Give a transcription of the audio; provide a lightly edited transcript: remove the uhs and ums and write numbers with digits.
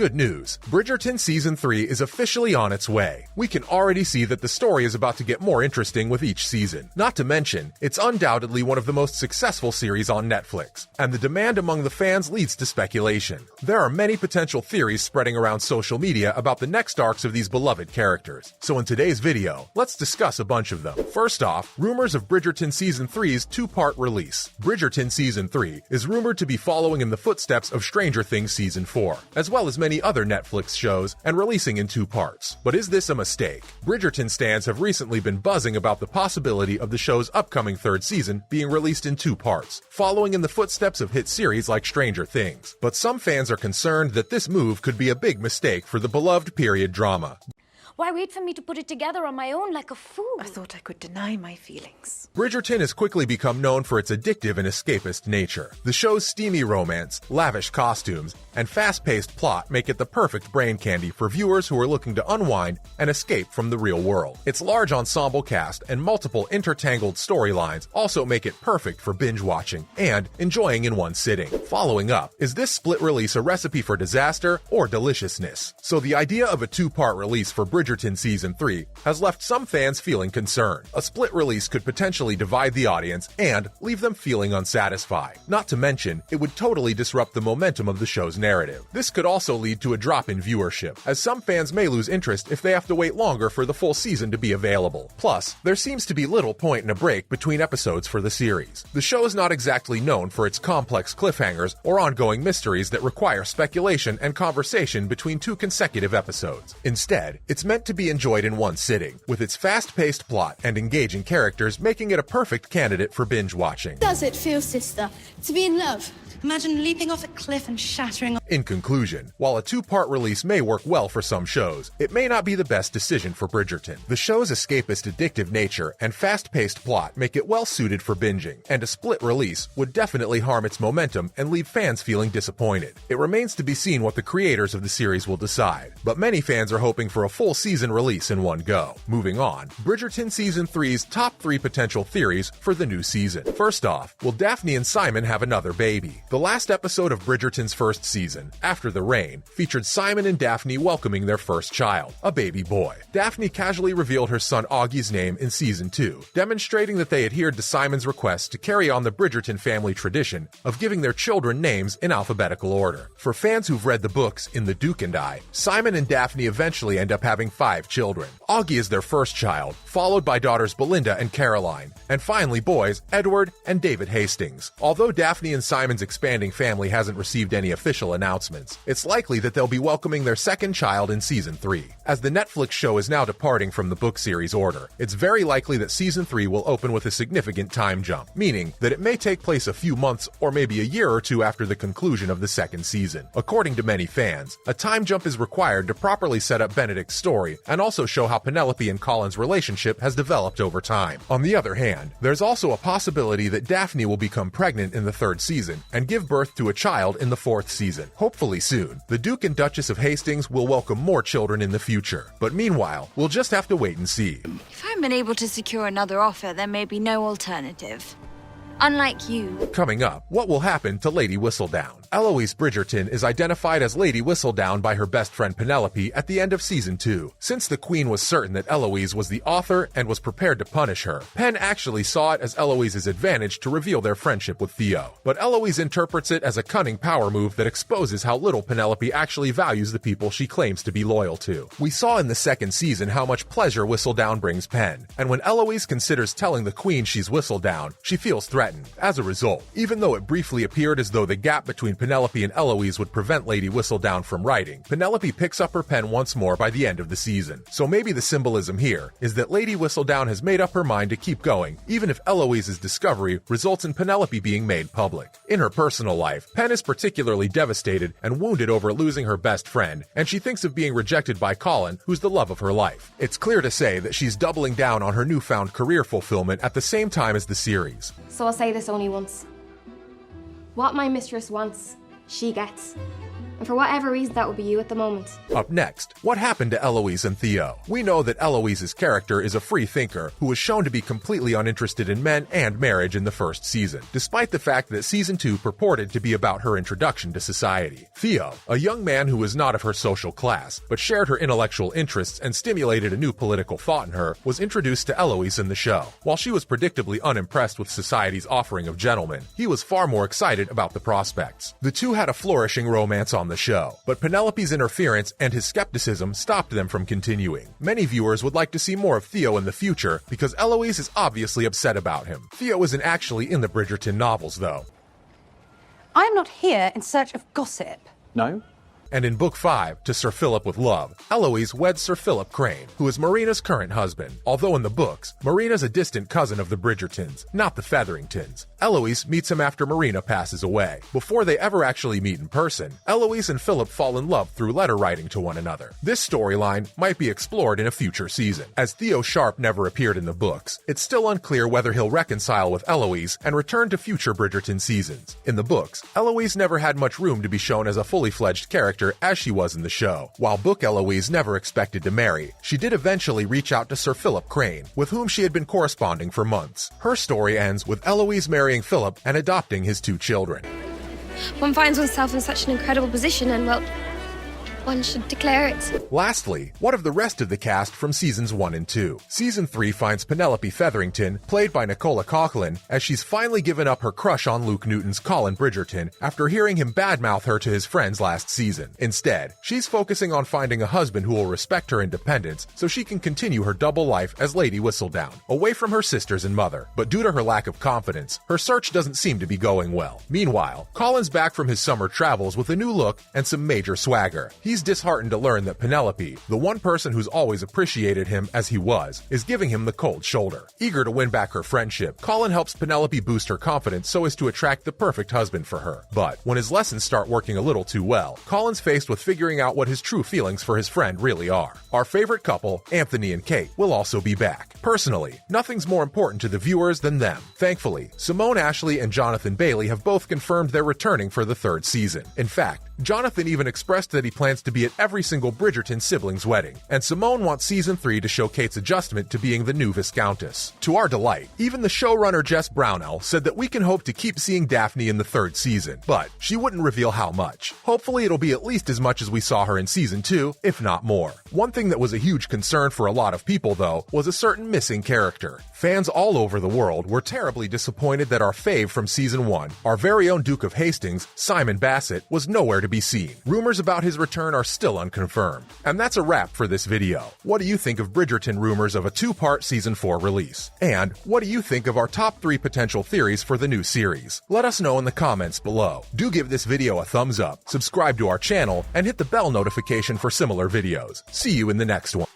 Good news. Bridgerton Season 3 is officially on its way. We can already see that the story is about to get more interesting with each season. Not to mention, it's undoubtedly one of the most successful series on Netflix, and the demand among the fans leads to speculation. There are many potential theories spreading around social media about the next arcs of these beloved characters. So in today's video, let's discuss a bunch of them. First off, rumors of Bridgerton Season 3's two-part release. Bridgerton Season 3 is rumored to be following in the footsteps of Stranger Things Season 4, as well as many other Netflix shows, and releasing in two parts. But is this a mistake? Bridgerton stans have recently been buzzing about the possibility of the show's upcoming third season being released in two parts, following in the footsteps of hit series like Stranger Things. But some fans are concerned that this move could be a big mistake for the beloved period drama. Why wait for me to put it together on my own like a fool? I thought I could deny my feelings. Bridgerton has quickly become known for its addictive and escapist nature. The show's steamy romance, lavish costumes, and fast-paced plot make it the perfect brain candy for viewers who are looking to unwind and escape from the real world. Its large ensemble cast and multiple intertangled storylines also make it perfect for binge-watching and enjoying in one sitting. Following up, is this split release a recipe for disaster or deliciousness? So the idea of a two-part release for Bridgerton Season 3 has left some fans feeling concerned. A split release could potentially divide the audience and leave them feeling unsatisfied. Not to mention, it would totally disrupt the momentum of the show's narrative. This could also lead to a drop in viewership, as some fans may lose interest if they have to wait longer for the full season to be available. Plus, there seems to be little point in a break between episodes for the series. The show is not exactly known for its complex cliffhangers or ongoing mysteries that require speculation and conversation between two consecutive episodes. Instead, it's meant to be enjoyed in one sitting, with its fast-paced plot and engaging characters making it a perfect candidate for binge watching. Does it feel, sister, to be in love? Imagine leaping off a cliff and shattering. In conclusion, while a two-part release may work well for some shows, it may not be the best decision for Bridgerton. The show's escapist addictive nature and fast-paced plot make it well suited for binging, and a split release would definitely harm its momentum and leave fans feeling disappointed. It remains to be seen what the creators of the series will decide, but many fans are hoping for a full season release in one go. Moving on, Bridgerton Season 3's top 3 potential theories for the new season. First off, will Daphne and Simon have another baby? The last episode of Bridgerton's first season, After the Rain, featured Simon and Daphne welcoming their first child, a baby boy. Daphne casually revealed her son Augie's name in Season 2, demonstrating that they adhered to Simon's request to carry on the Bridgerton family tradition of giving their children names in alphabetical order. For fans who've read the books In the Duke and I, Simon and Daphne eventually end up having 5 children. Augie is their first child, followed by daughters Belinda and Caroline, and finally boys Edward and David Hastings. Although Daphne and Simon's expanding family hasn't received any official announcements, it's likely that they'll be welcoming their second child in Season 3. As the Netflix show is now departing from the book series order, it's very likely that Season 3 will open with a significant time jump, meaning that it may take place a few months or maybe a year or two after the conclusion of the second season. According to many fans, a time jump is required to properly set up Benedict's story and also show how Penelope and Colin's relationship has developed over time. On the other hand, there's also a possibility that Daphne will become pregnant in the third season and give birth to a child in the fourth season. Hopefully soon, the Duke and Duchess of Hastings will welcome more children in the future. But meanwhile, we'll just have to wait and see. If I'm unable to secure another offer, there may be no alternative. Unlike you. Coming up, what will happen to Lady Whistledown? Eloise Bridgerton is identified as Lady Whistledown by her best friend Penelope at the end of Season 2. Since the Queen was certain that Eloise was the author and was prepared to punish her, Pen actually saw it as Eloise's advantage to reveal their friendship with Theo. But Eloise interprets it as a cunning power move that exposes how little Penelope actually values the people she claims to be loyal to. We saw in the second season how much pleasure Whistledown brings Pen, and when Eloise considers telling the Queen she's Whistledown, she feels threatened. As a result, even though it briefly appeared as though the gap between Penelope and Eloise would prevent Lady Whistledown from writing, Penelope picks up her pen once more by the end of the season. So maybe the symbolism here is that Lady Whistledown has made up her mind to keep going, even if Eloise's discovery results in Penelope being made public. In her personal life, Pen is particularly devastated and wounded over losing her best friend, and she thinks of being rejected by Colin, who's the love of her life. It's clear to say that she's doubling down on her newfound career fulfillment at the same time as the series. So I'll say this only once. What my mistress wants, she gets. and for whatever reason that would be you at the moment. Up next, what happened to Eloise and Theo? We know that Eloise's character is a free thinker who was shown to be completely uninterested in men and marriage in the first season, despite the fact that season 2 purported to be about her introduction to society. Theo, a young man who was not of her social class, but shared her intellectual interests and stimulated a new political thought in her, was introduced to Eloise in the show. While she was predictably unimpressed with society's offering of gentlemen, he was far more excited about the prospects. The two had a flourishing romance on the show, but Penelope's interference and his skepticism stopped them from continuing. Many viewers would like to see more of Theo in the future because Eloise is obviously upset about him. Theo isn't actually in the Bridgerton novels, though. I am not here in search of gossip. No? And in Book 5, To Sir Philip with Love, Eloise weds Sir Philip Crane, who is Marina's current husband. Although in the books, Marina's a distant cousin of the Bridgertons, not the Featheringtons. Eloise meets him after Marina passes away. Before they ever actually meet in person, Eloise and Philip fall in love through letter writing to one another. This storyline might be explored in a future season. As Theo Sharp never appeared in the books, it's still unclear whether he'll reconcile with Eloise and return to future Bridgerton seasons. In the books, Eloise never had much room to be shown as a fully fledged character as she was in the show. While book Eloise never expected to marry, she did eventually reach out to Sir Philip Crane, with whom she had been corresponding for months. Her story ends with Eloise marrying Philip and adopting his 2 children. One finds oneself in such an incredible position and, well, one should declare it. Lastly, what of the rest of the cast from seasons 1 and 2? Season 3 finds Penelope Featherington, played by Nicola Coughlan, as she's finally given up her crush on Luke Newton's Colin Bridgerton after hearing him badmouth her to his friends last season. Instead, she's focusing on finding a husband who will respect her independence so she can continue her double life as Lady Whistledown, away from her sisters and mother. But due to her lack of confidence, her search doesn't seem to be going well. Meanwhile, Colin's back from his summer travels with a new look and some major swagger. He's disheartened to learn that Penelope, the one person who's always appreciated him as he was, is giving him the cold shoulder. Eager to win back her friendship, Colin helps Penelope boost her confidence so as to attract the perfect husband for her. But when his lessons start working a little too well, Colin's faced with figuring out what his true feelings for his friend really are. Our favorite couple, Anthony and Kate, will also be back. Personally, nothing's more important to the viewers than them. Thankfully, Simone Ashley and Jonathan Bailey have both confirmed they're returning for the 3rd season. In fact, Jonathan even expressed that he plans to be at every single Bridgerton sibling's wedding, and Simone wants season 3 to show Kate's adjustment to being the new Viscountess. To our delight, even the showrunner Jess Brownell said that we can hope to keep seeing Daphne in the 3rd season, but she wouldn't reveal how much. Hopefully it'll be at least as much as we saw her in season 2, if not more. One thing that was a huge concern for a lot of people, though, was a certain missing character. Fans all over the world were terribly disappointed that our fave from season 1, our very own Duke of Hastings, Simon Bassett, was nowhere to be seen. Rumors about his return are still unconfirmed. And that's a wrap for this video. What do you think of Bridgerton rumors of a 2-part season 4 release? And what do you think of our top 3 potential theories for the new series? Let us know in the comments below. Do give this video a thumbs up, subscribe to our channel, and hit the bell notification for similar videos. See you in the next one.